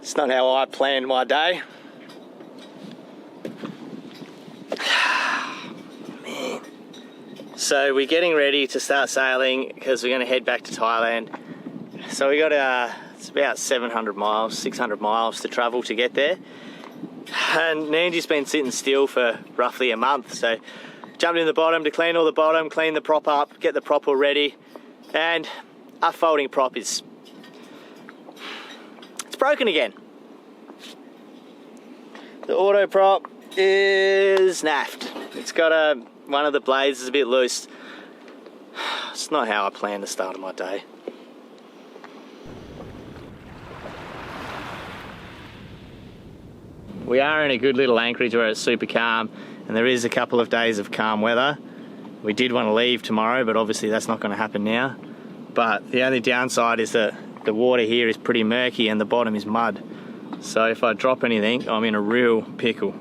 It's not how I planned my day. Man. So we're getting ready to start sailing because we're going to head back to Thailand. So we got it's about 700 miles, 600 miles to travel to get there. And Nandji's been sitting still for roughly a month. So jumped in the bottom to clean all the bottom, clean the prop up, get the prop all ready. And our folding prop is, it's broken again. The Autoprop is naffed. It's got one of the blades is a bit loose. It's not how I planned the start of my day. We are in a good little anchorage where it's super calm, and there is a couple of days of calm weather. We did want to leave tomorrow, but obviously that's not going to happen now. But the only downside is that the water here is pretty murky and the bottom is mud. So if I drop anything, I'm in a real pickle.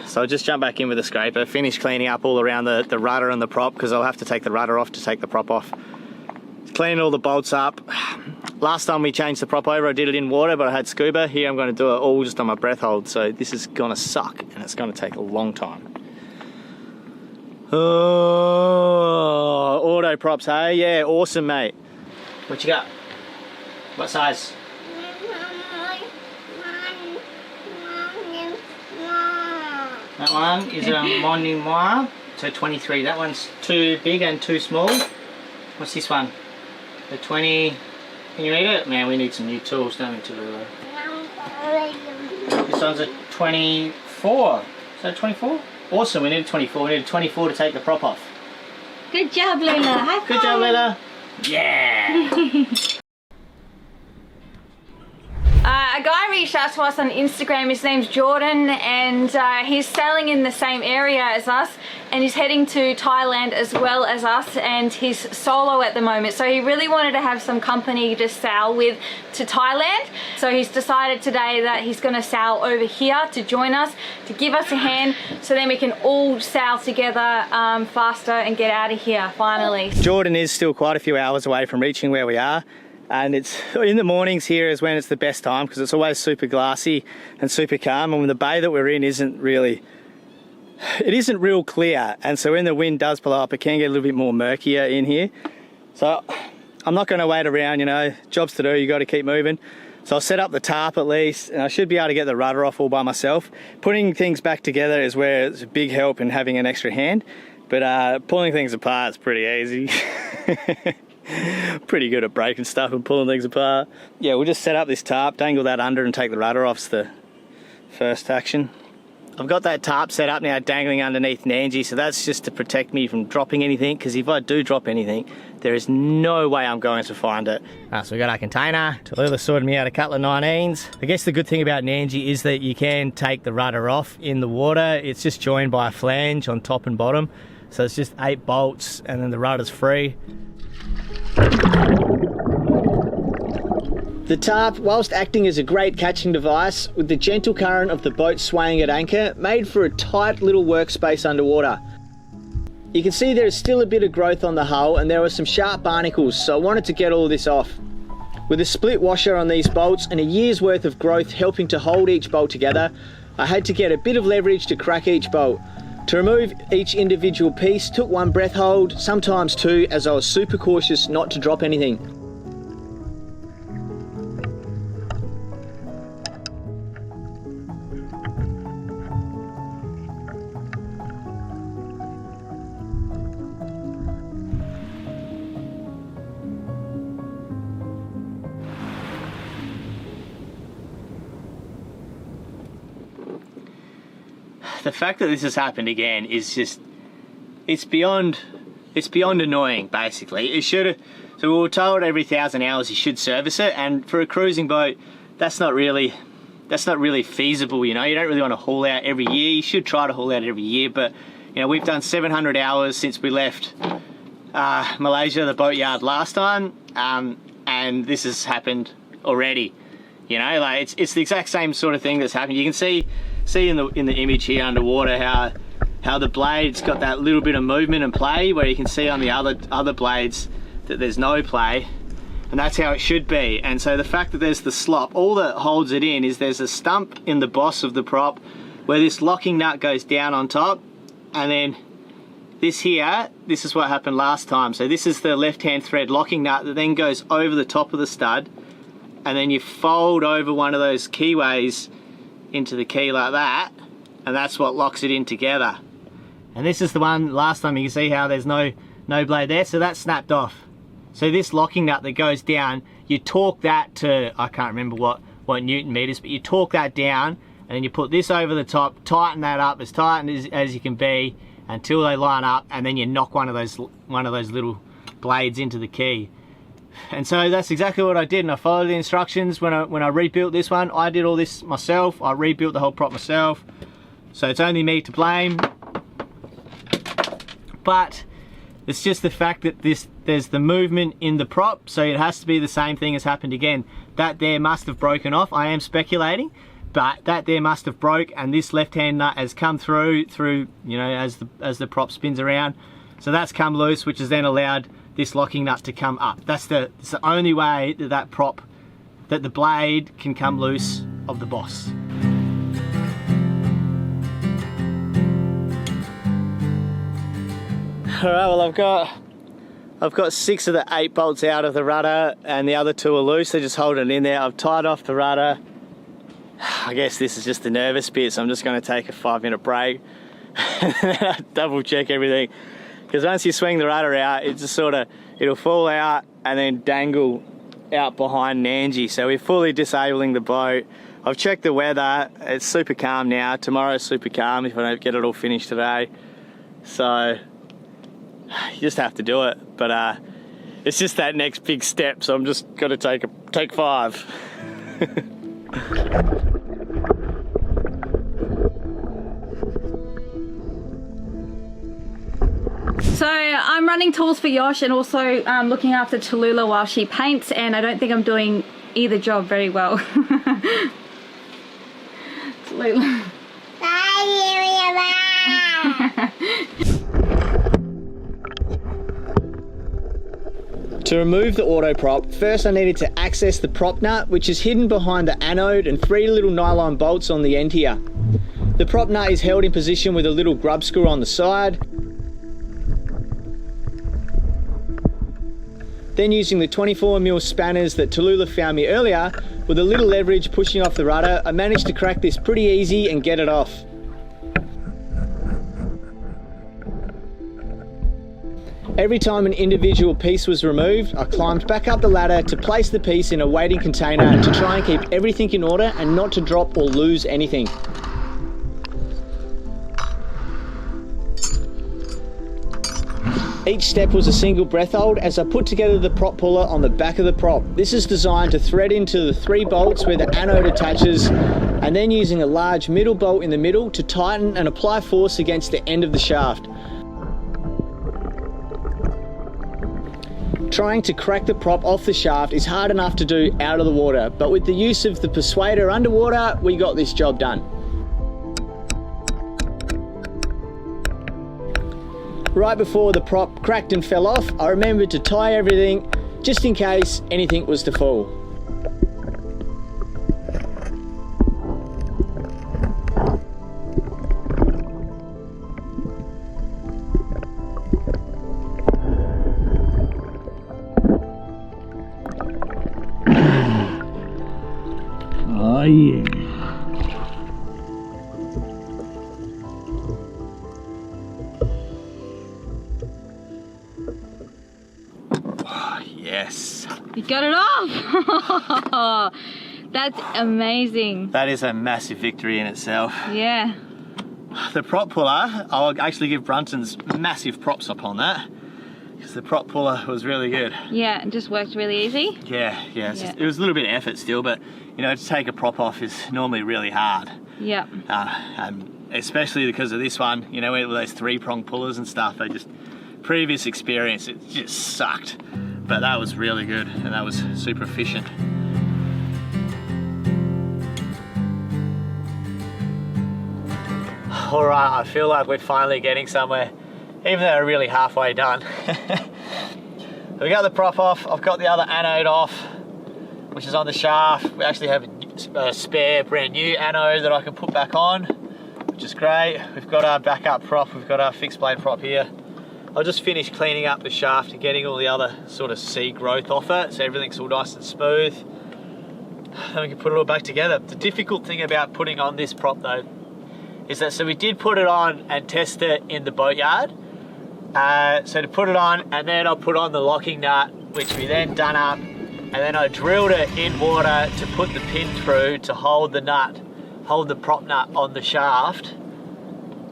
So I'll just jump back in with the scraper, finish cleaning up all around the rudder and the prop, because I'll have to take the rudder off to take the prop off. Clean all the bolts up. Last time we changed the prop over, I did it in water, but I had scuba. Here I'm going to do it all just on my breath hold, so this is going to suck, and it's going to take a long time. Oh, auto props, hey? Yeah, awesome, mate. What you got? What size? That one is a Marley, so 23. That one's too big and too small. What's this one? The 20. Can you read it? Man, we need some new tools, don't we, to do This one's a 24. Is that 24? Awesome, we need a 24. We need a 24 to take the prop off. Good job, Lola. High five. Good job, Lola. Yeah. A guy reached out to us on Instagram. His name's Jordan, and he's sailing in the same area as us, and he's heading to Thailand as well as us, and he's solo at the moment. So he really wanted to have some company to sail with to Thailand. So he's decided today that he's going to sail over here to join us, to give us a hand, so then we can all sail together faster and get out of here finally. Jordan is still quite a few hours away from reaching where we are. And it's in the mornings here is when it's the best time, because it's always super glassy and super calm, and when the bay that we're in isn't real clear, and so when the wind does blow up, it can get a little bit more murkier in here. So I'm not going to wait around, you know, jobs to do, you got to keep moving. So I'll set up the tarp at least, and I should be able to get the rudder off all by myself. Putting things back together is where it's a big help in having an extra hand, but pulling things apart is pretty easy. Pretty good at breaking stuff and pulling things apart. Yeah, we'll just set up this tarp, dangle that under and take the rudder off. It's the first action. I've got that tarp set up now, dangling underneath Nandji, so that's just to protect me from dropping anything, because if I do drop anything, there is no way I'm going to find it. So we got our container. Tallulah sorted me out a couple of 19s. I guess the good thing about Nandji is that you can take the rudder off in the water. It's just joined by a flange on top and bottom. So it's just 8 bolts and then the rudder's free. The tarp, whilst acting as a great catching device, with the gentle current of the boat swaying at anchor, made for a tight little workspace underwater. You can see there is still a bit of growth on the hull, and there are some sharp barnacles, so I wanted to get all this off. With a split washer on these bolts and a year's worth of growth helping to hold each bolt together, I had to get a bit of leverage to crack each bolt. To remove each individual piece took 1 breath hold, sometimes 2, as I was super cautious not to drop anything. The fact that this has happened again is just, it's beyond annoying, basically. It should have, so we were told every 1,000 hours you should service it, and for a cruising boat, that's not really feasible, you know. You don't really want to haul out every year. You should try to haul out every year, but you know, we've done 700 hours since we left Malaysia, the boatyard last time, and this has happened already. You know, like it's the exact same sort of thing that's happened. You can see in the image here underwater how the blade's got that little bit of movement and play, where you can see on the other blades that there's no play. and that's how it should be. And so the fact that there's the slop, all that holds it in is there's a stump in the boss of the prop where this locking nut goes down on top, and then this here, this is what happened last time. So this is the left-hand thread locking nut that then goes over the top of the stud, and then you fold over one of those keyways into the key like that, and that's what locks it in together. And this is the one last time. You can see how there's no blade there, so that's snapped off. So this locking nut that goes down, you torque that to, I can't remember what Newton meters, but you torque that down, and then you put this over the top, tighten that up as tight as you can be until they line up, and then you knock one of those little blades into the key. And so that's exactly what I did, and I followed the instructions when I rebuilt this one. I did all this myself. I rebuilt the whole prop myself, so it's only me to blame. But it's just the fact that there's the movement in the prop, so it has to be the same thing as happened again. That there must have broken off. I am speculating, but that there must have broke, and this left-hand nut has come through, you know, as the prop spins around. So that's come loose, which has then allowed this locking nut to come up. It's the only way that the blade can come loose of the boss. Alright, well I've got 6 of the 8 bolts out of the rudder, and the other 2 are loose. They're just holding it in there. I've tied off the rudder. I guess this is just the nervous bit, so I'm just going to take a 5-minute break and double check everything. Because once you swing the rudder out, it just it'll fall out and then dangle out behind Nandji. So we're fully disabling the boat. I've checked the weather. It's super calm now. Tomorrow's super calm if I don't get it all finished today. So you just have to do it. But it's just that next big step, so I'm just got to take 5. So I'm running tools for Yosh and also looking after Tallulah while she paints, and I don't think I'm doing either job very well. Tallulah. To remove the autoprop, first I needed to access the prop nut, which is hidden behind the anode and 3 little nylon bolts on the end here. The prop nut is held in position with a little grub screw on the side. Then using the 24mm spanners that Tallulah found me earlier, with a little leverage pushing off the rudder, I managed to crack this pretty easy and get it off. Every time an individual piece was removed, I climbed back up the ladder to place the piece in a waiting container to try and keep everything in order and not to drop or lose anything. Each step was a single breath hold as I put together the prop puller on the back of the prop. This is designed to thread into the 3 bolts where the anode attaches, and then using a large middle bolt in the middle to tighten and apply force against the end of the shaft. Trying to crack the prop off the shaft is hard enough to do out of the water, but with the use of the persuader underwater, we got this job done. Right before the prop cracked and fell off, I remembered to tie everything just in case anything was to fall. Oh yeah. Yes. You got it off! That's amazing. That is a massive victory in itself. Yeah. The prop puller, I'll actually give Brunton's massive props up on that, because the prop puller was really good. Yeah, it just worked really easy. Yeah. It was a little bit of effort still, but you know, to take a prop off is normally really hard. Yep. Especially because of this one, you know, with those 3-prong pullers and stuff, previous experience, it just sucked. But that was really good, and that was super efficient. All right, I feel like we're finally getting somewhere, even though we're really halfway done. we got the prop off. I've got the other anode off, which is on the shaft. We actually have a spare brand new anode that I can put back on, which is great. We've got our backup prop. We've got our fixed blade prop here. I'll just finish cleaning up the shaft and getting all the other sort of sea growth off it, so everything's all nice and smooth. Then we can put it all back together. The difficult thing about putting on this prop though is that, so we did put it on and test it in the boatyard. So to put it on, and then I'll put on the locking nut, which we then done up, and then I drilled it in water to put the pin through to hold the nut, hold the prop nut on the shaft.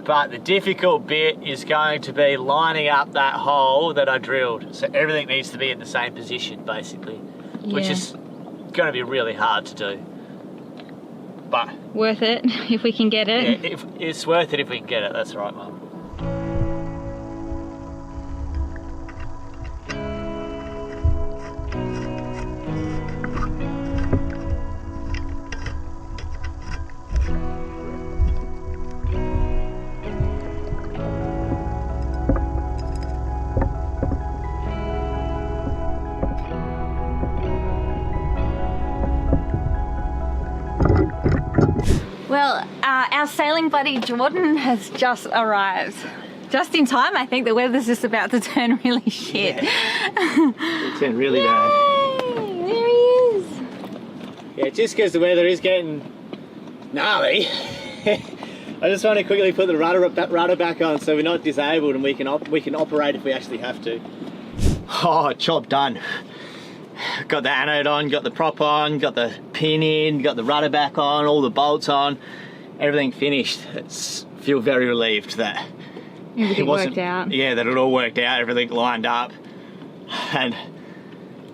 But the difficult bit is going to be lining up that hole that I drilled. So everything needs to be in the same position basically, which is going to be really hard to do. But worth it if we can get it. Yeah, it's worth it if we can get it, that's right, Mum. Well, our sailing buddy Jordan has just arrived. Just in time, I think the weather's just about to turn really shit. It's turned really bad. There he is. Yeah, just because the weather is getting gnarly, I just want to quickly put the rudder back on so we're not disabled and we can operate if we actually have to. Oh, job done. Got the anode on, got the prop on, got the pin in, got the rudder back on, all the bolts on, everything finished. Feel very relieved that everything worked out. Yeah, that it all worked out, everything lined up. And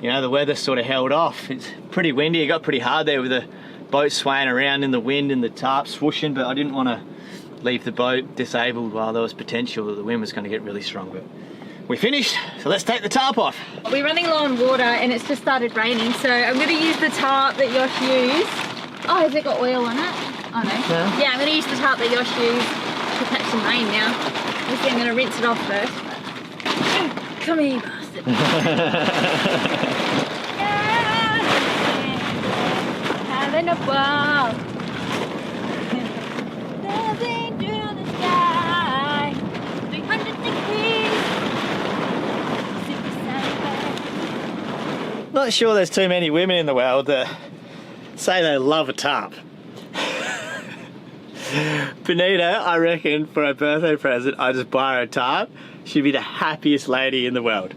you know, the weather sort of held off. It's pretty windy, it got pretty hard there with the boat swaying around in the wind and the tarp swooshing, but I didn't want to leave the boat disabled while there was potential that the wind was going to get really strong. But we finished, so let's take the tarp off. We're running low on water and it's just started raining, so I'm going to use the tarp that Yosh used. Oh, has it got oil on it? Oh no. No. Yeah, I'm going to use the tarp that Yosh used to catch some rain now. Obviously I'm going to rinse it off first. Come here, you bastard. Having a ball. Dancing through the sky. 300 degrees. Not sure there's too many women in the world that say they love a tarp. Benita, I reckon for her birthday present, I just buy her a tarp. She'd be the happiest lady in the world.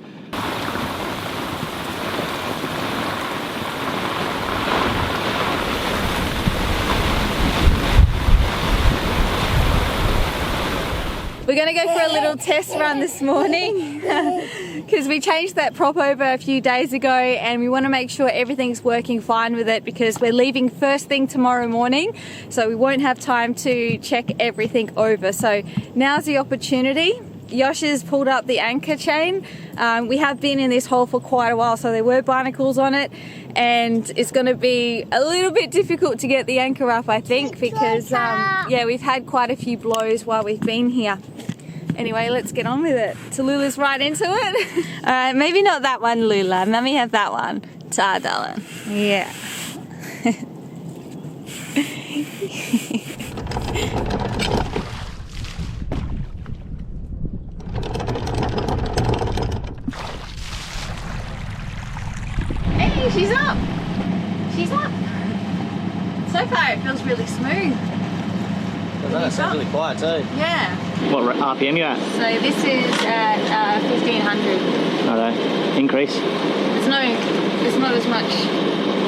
We're going to go for a little test run this morning because we changed that prop over a few days ago and we want to make sure everything's working fine with it because we're leaving first thing tomorrow morning, so we won't have time to check everything over. So now's the opportunity. Yosh has pulled up the anchor chain. We have been in this hole for quite a while, so there were barnacles on it, and it's going to be a little bit difficult to get the anchor up, I think, because yeah, we've had quite a few blows while we've been here. Anyway, let's get on with it. Tallulah's right into it. Alright, maybe not that one, Lula. Mummy have that one. Ta, darling. Yeah. Hey, she's up. She's up. So far, it feels really smooth. It sounds really quiet too. Yeah. What RPM you at? So this is at 1500. Righto. Increase. There's not as much.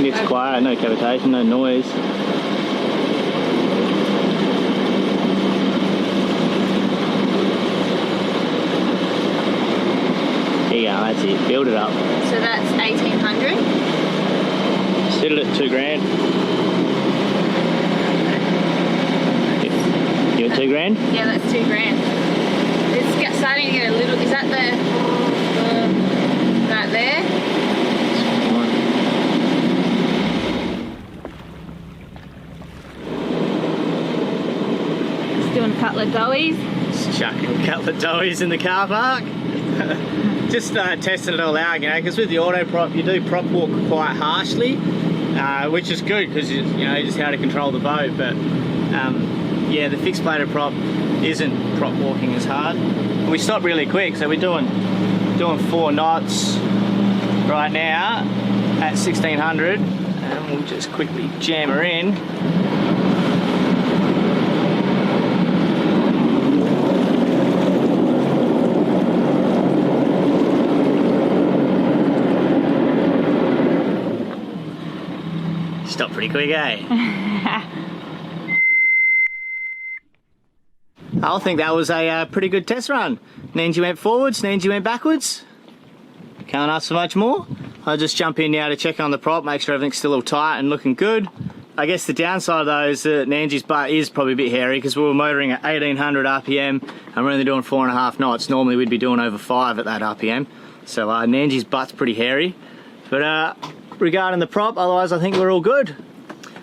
It's quiet, no cavitation, no noise. There you go, that's it. Build it up. So that's 1800. Set it at $2,000. You at $2,000? Yeah, that's $2,000. It's starting to get a little. Is that the right there? Just doing a couple of doughies. Just chucking a couple of doughies in the car park. just tested it all out, you know, because with the Autoprop you do prop walk quite harshly, which is good because you know just how to control the boat. But yeah, the fixed plated prop isn't prop walking as hard. We stopped really quick, so we're doing 4 knots right now at 1600, and we'll just quickly jam her in. Stopped pretty quick, eh? I think that was a pretty good test run. Nandji went forwards, Nandji went backwards. Can't ask for much more. I'll just jump in now to check on the prop, make sure everything's still all tight and looking good. I guess the downside though is that Nandji's butt is probably a bit hairy because we were motoring at 1800 RPM and we're only doing 4.5 knots. Normally we'd be doing over 5 at that RPM. So Nandji's butt's pretty hairy. But regarding the prop, otherwise I think we're all good.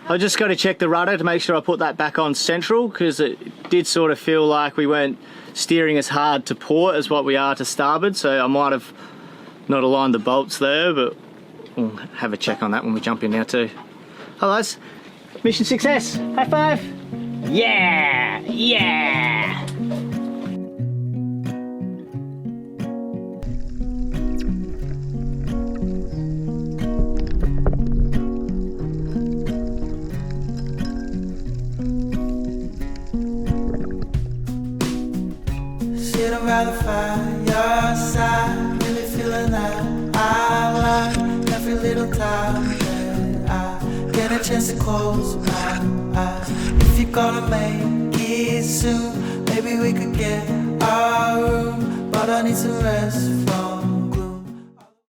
I just got to check the rudder to make sure I put that back on central because it did sort of feel like we weren't steering as hard to port as what we are to starboard, so I might have not aligned the bolts there, but we'll have a check on that when we jump in now too. Otherwise, mission success. High five. Yeah, yeah. Sit around the fireside, really feeling that I like every little time that I get a chance to close my eyes. If you're gonna make it soon, maybe we could get our room, but I need some rest from